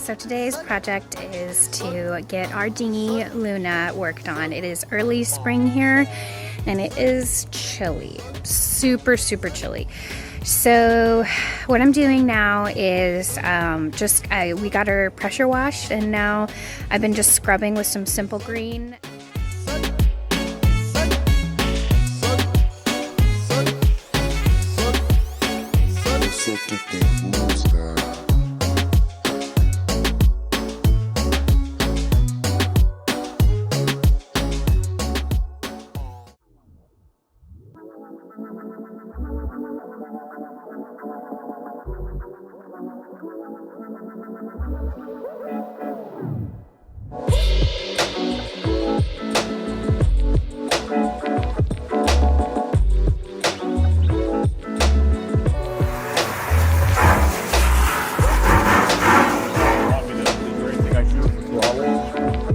So today's project is to get our dinghy Luna worked on. It is early spring here and it is chilly, super chilly. So what I'm doing now is we got her pressure washed, and now I've been just scrubbing with some simple green.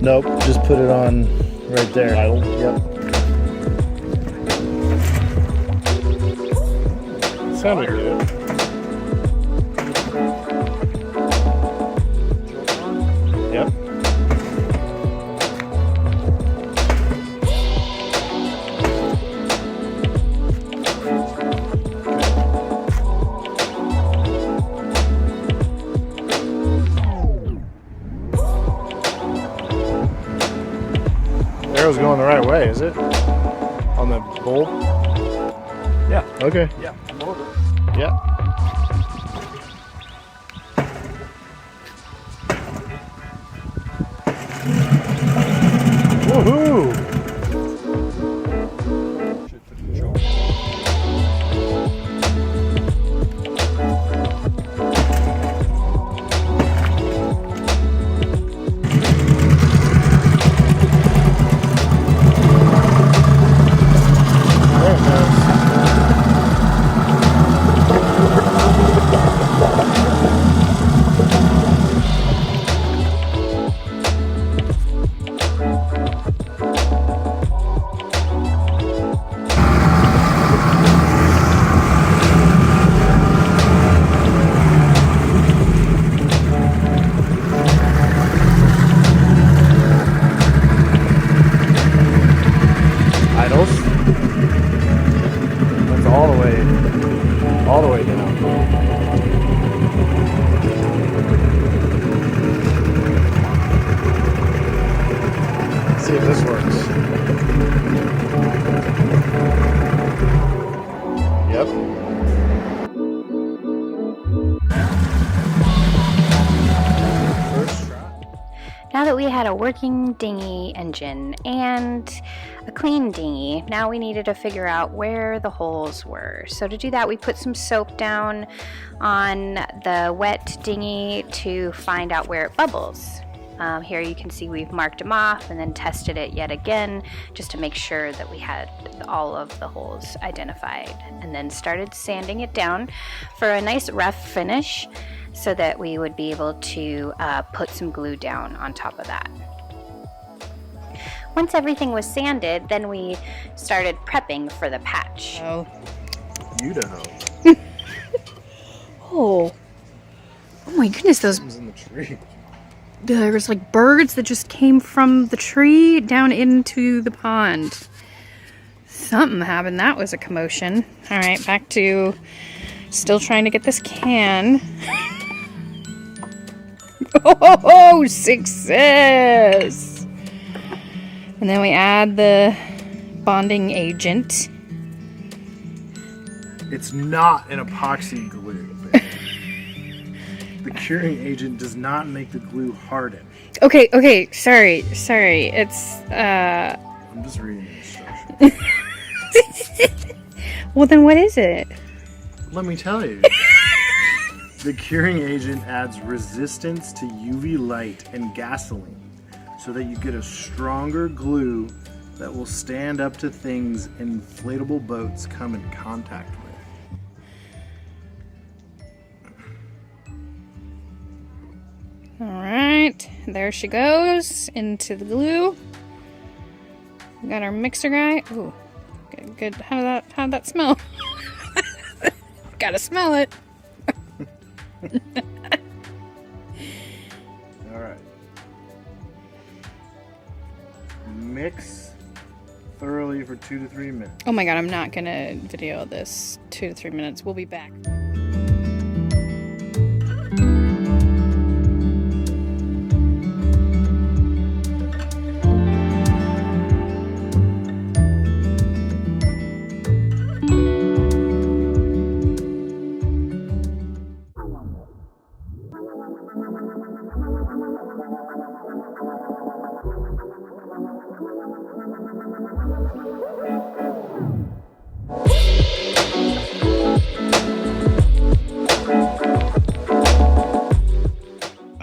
Nope, just put it on right there. Idle? Yep. Sounded good. Yep. Arrow's going the right way, is it? On the bolt? Yeah. Okay. Yeah. Yeah. Woohoo! That's all the way down. Let's see if this works. Yep. First try. Now that we had a working dinghy engine and a clean dinghy, now we needed to figure out where the holes were. So to do that, we put some soap down on the wet dinghy to find out where it bubbles. Here you can see we've marked them off and then tested it yet again just to make sure that we had all of the holes identified, and then started sanding it down for a nice rough finish so that we would be able to put some glue down on top of that. Once everything was sanded, then we started prepping for the patch. Oh. Idaho. Oh my goodness, those It was in the tree. there was like birds that just came from the tree down into the pond. Something happened. That was a commotion. All right, back to still trying to get this can. Oh, success! And then we add the bonding agent. It's not an epoxy glue. The curing agent does not make the glue harden. Okay, sorry. It's I'm just reading the instructions. well, then what is it? Let me tell you. The curing agent adds resistance to UV light and gasoline so that you get a stronger glue that will stand up to things inflatable boats come in contact with. All right, there she goes into the glue. We got our mixer guy. Ooh, good. How'd that smell? Gotta smell it. Mix thoroughly for 2 to 3 minutes. Oh my god, I'm not gonna video this 2 to 3 minutes. We'll be back.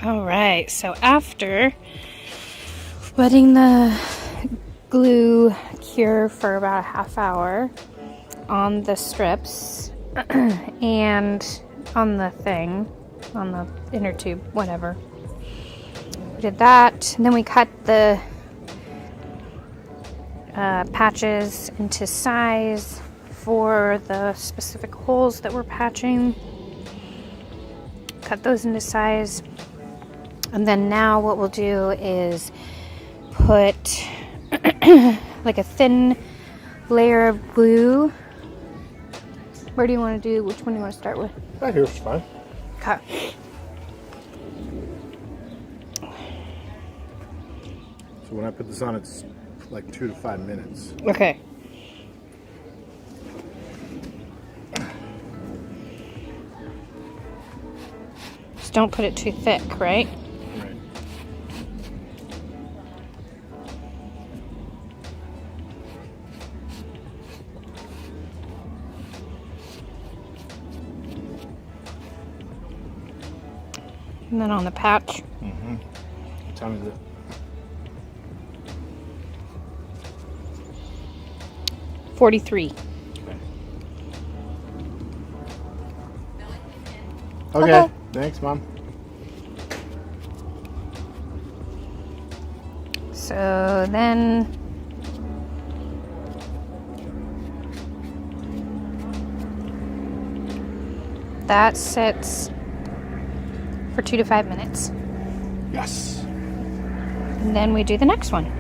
Alright, so after letting the glue cure for about a half hour on the strips and on the thing, on the inner tube, whatever, we did that, and then we cut the patches into size for the specific holes that we're patching. Cut those into size. And then now what we'll do is put like a thin layer of glue. Where do you want to do? Which one do you want to start with? Right here's fine. Okay. So when I put this on, it's like 2 to 5 minutes. Okay. Just don't put it too thick, right? Right. And then on the patch. What time is it? 43. Okay. Thanks, Mom. So then that sits for 2 to 5 minutes. Yes. And then we do the next one.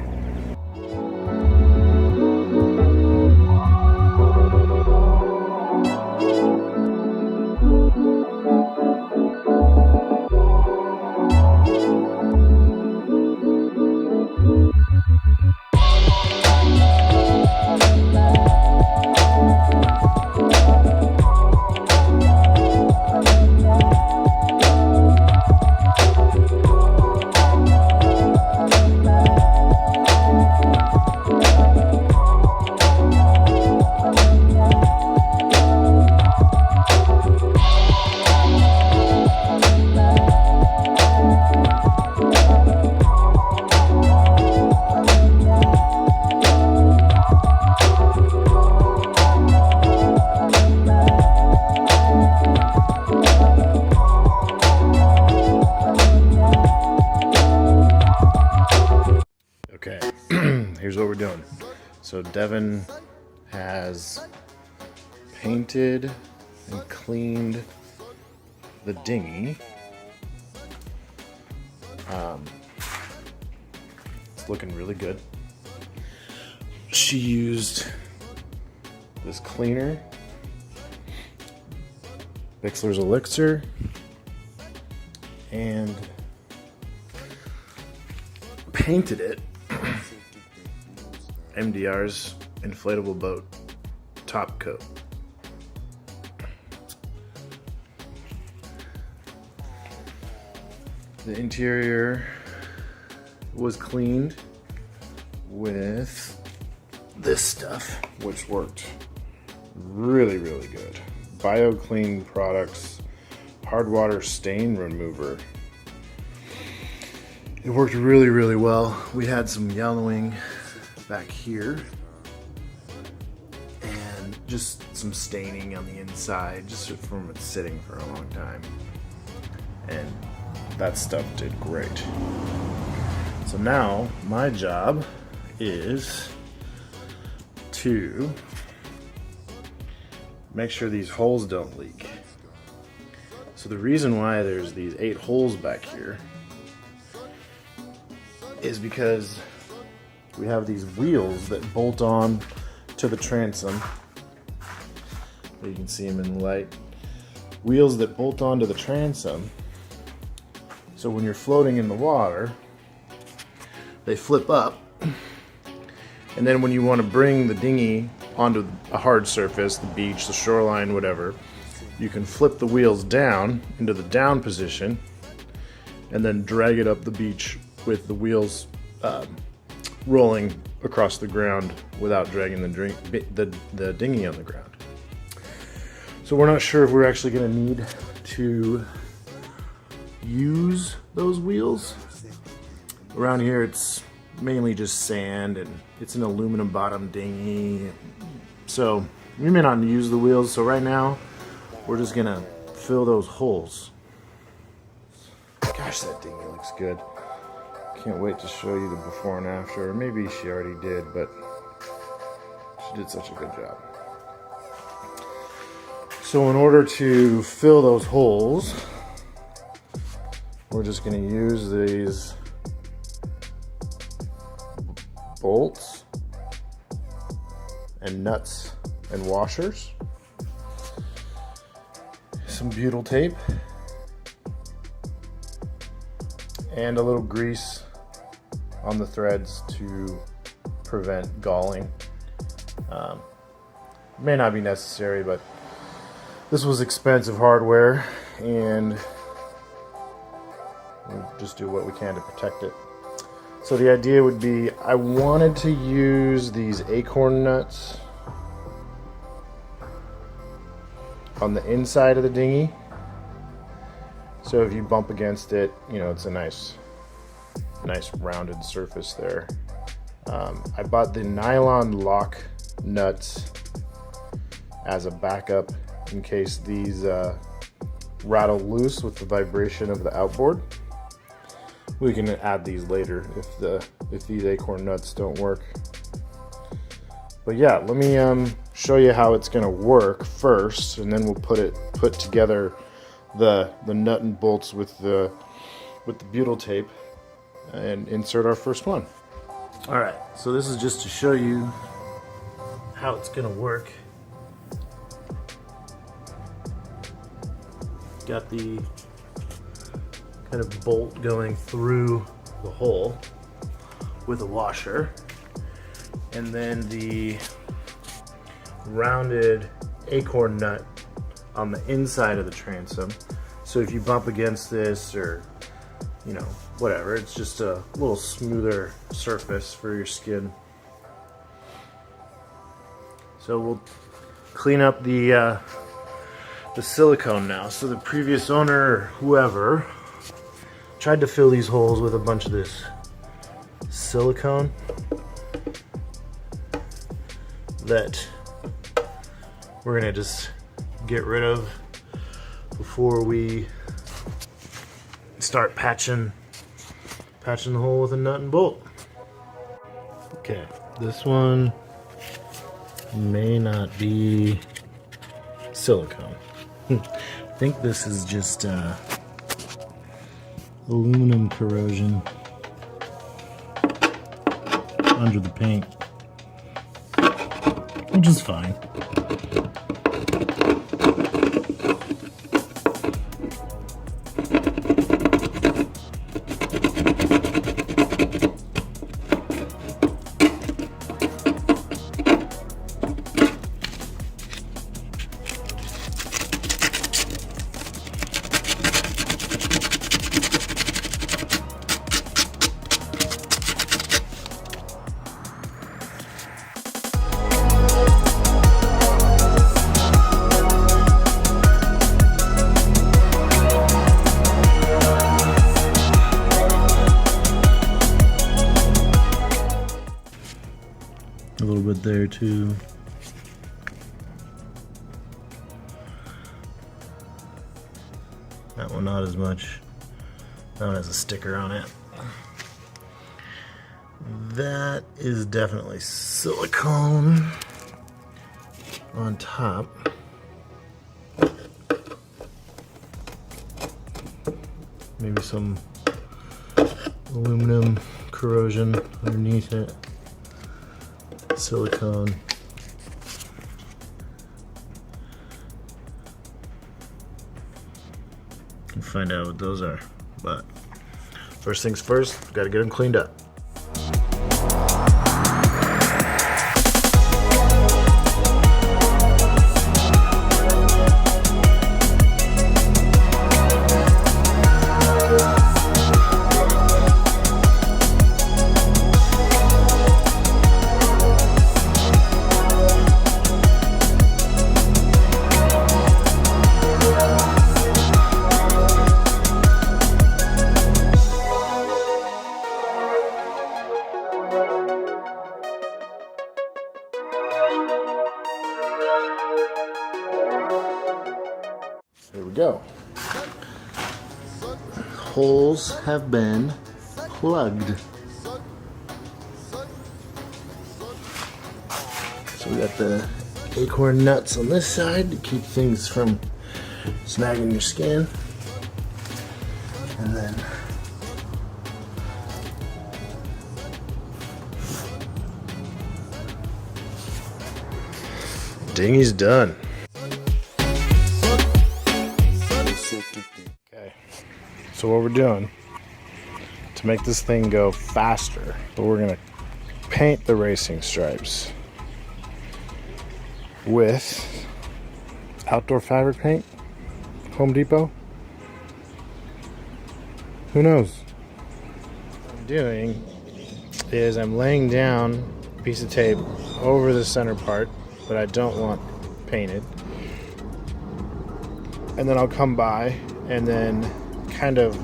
Okay, here's what we're doing. So Devin has painted and cleaned the dinghy. It's looking really good. She used this cleaner, Bixler's Elixir, and painted it MDR's inflatable boat top coat. The interior was cleaned with this stuff, which worked really good. BioClean Products hard water stain remover. It worked really well. We had some yellowing back here and just some staining on the inside just from it sitting for a long time, and that stuff did great. So now my job is to make sure these holes don't leak. So the reason why there's these 8 holes back here is because we have these wheels that bolt on to the transom. You can see them in the light. Wheels that bolt onto the transom. So when you're floating in the water, they flip up. And then when you want to bring the dinghy onto a hard surface, the beach, the shoreline, whatever, you can flip the wheels down into the down position and then drag it up the beach with the wheels rolling across the ground without dragging the dinghy on the ground. So we're not sure if we're actually going to need to use those wheels. Around here it's mainly just sand, and it's an aluminum bottom dinghy, so we may not use the wheels. So right now we're just going to fill those holes. Gosh, that dinghy looks good. Can't wait to show you the before and after. Or maybe she already did, but she did such a good job. So in order to fill those holes, we're just going to use these bolts and nuts and washers, some butyl tape, and a little grease on the threads to prevent galling. May not be necessary, but this was expensive hardware, and we'll just do what we can to protect it. So the idea would be, I wanted to use these acorn nuts on the inside of the dinghy. So if you bump against it, you know, it's a nice rounded surface there. I bought the nylon lock nuts as a backup in case these rattle loose with the vibration of the outboard. We can add these later if these acorn nuts don't work. But yeah, let me show you how it's gonna work first, and then we'll put together the nut and bolts with the butyl tape and insert our first one. All right, so this is just to show you how it's gonna work. Got the kind of bolt going through the hole with a washer, and then the rounded acorn nut on the inside of the transom. So if you bump against this, or you know, whatever, it's just a little smoother surface for your skin. So we'll clean up the silicone now. So the previous owner, or whoever, tried to fill these holes with a bunch of this silicone that we're gonna just get rid of before we start patching the hole with a nut and bolt. Okay, this one may not be silicone. I think this is just aluminum corrosion under the paint, which is fine. A little bit there too. That one not as much. That one has a sticker on it. That is definitely silicone on top. Maybe some aluminum corrosion underneath it. silicone. And find out what those are. But first things first, we've got to get them cleaned up. There we go. Holes have been plugged. So we got the acorn nuts on this side to keep things from snagging your skin. And then dinghy's done. Okay, so what we're doing to make this thing go faster, we're gonna paint the racing stripes with outdoor fabric paint, Home Depot. Who knows? What I'm doing is I'm laying down a piece of tape over the center part that I don't want painted. And then I'll come by and then kind of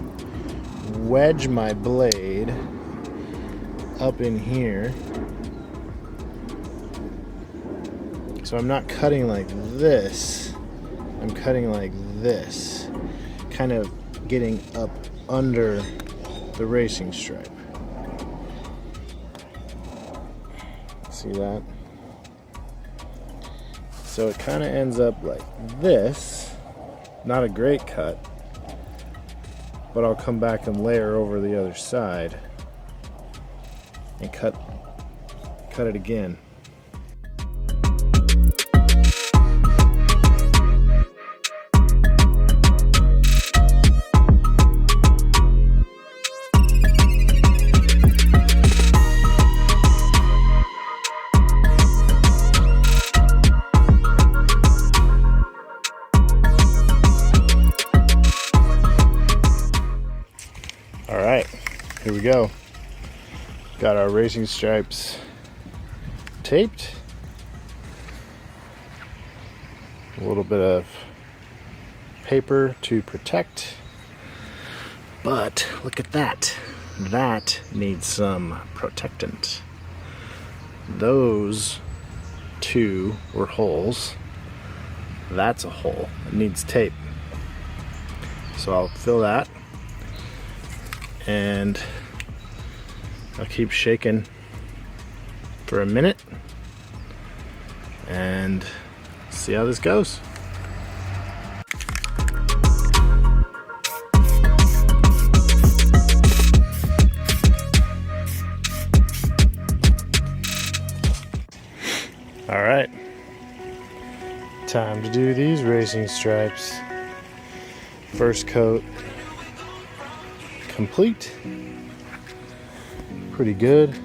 wedge my blade up in here. So I'm not cutting like this, I'm cutting like this, kind of getting up under the racing stripe. See that? So it kind of ends up like this. Not a great cut, but I'll come back and layer over the other side and cut it again. All right, here we go. Got our racing stripes taped. A little bit of paper to protect. But look at that. That needs some protectant. Those two were holes. That's a hole. It needs tape. So I'll fill that. And I'll keep shaking for a minute and see how this goes. All right, time to do these racing stripes. First coat complete. Pretty good.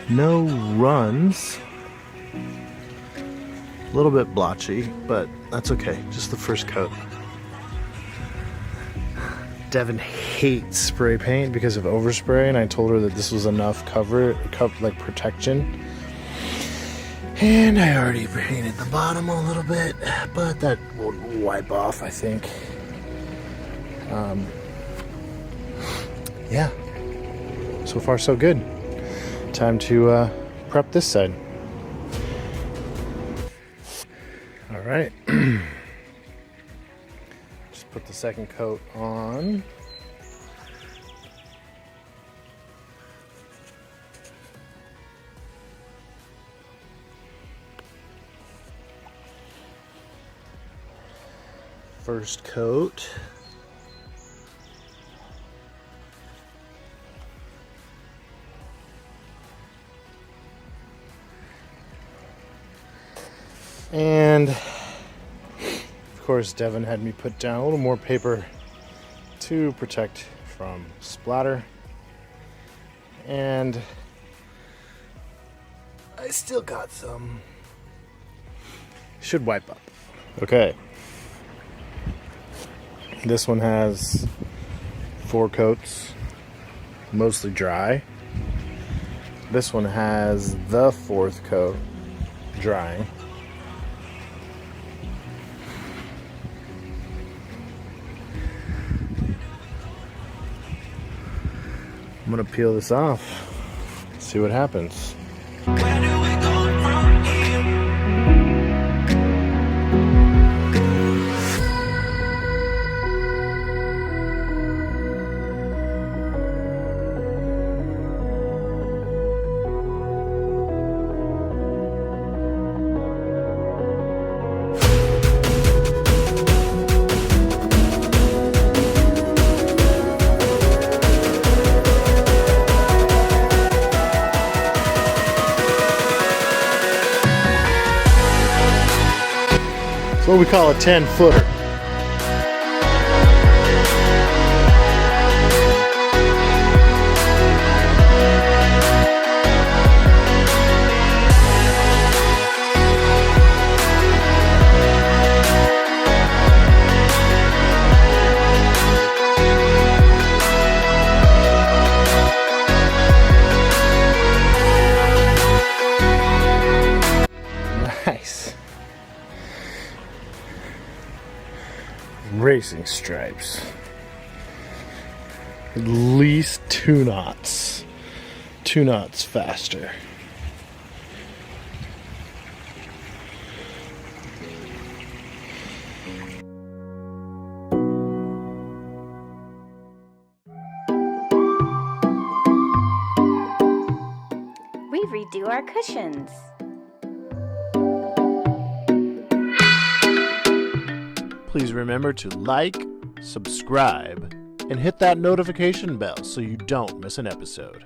No runs. A little bit blotchy, but that's okay. Just the first coat. Devin hates spray paint because of overspray, and I told her that this was enough like protection. And I already painted the bottom a little bit, but that will wipe off, I think. Yeah, so far so good. Time to prep this side. All right, just put the second coat on. First coat. And of course, Devin had me put down a little more paper to protect from splatter. And I still got some. Should wipe up. Okay. This one has 4 coats, mostly dry. This one has the 4th coat drying. I'm gonna peel this off, see what happens. It's what we call a 10-footer. Nice. Racing stripes. At least 2 knots. 2 knots faster. We redo our cushions. Please remember to like, subscribe, and hit that notification bell so you don't miss an episode.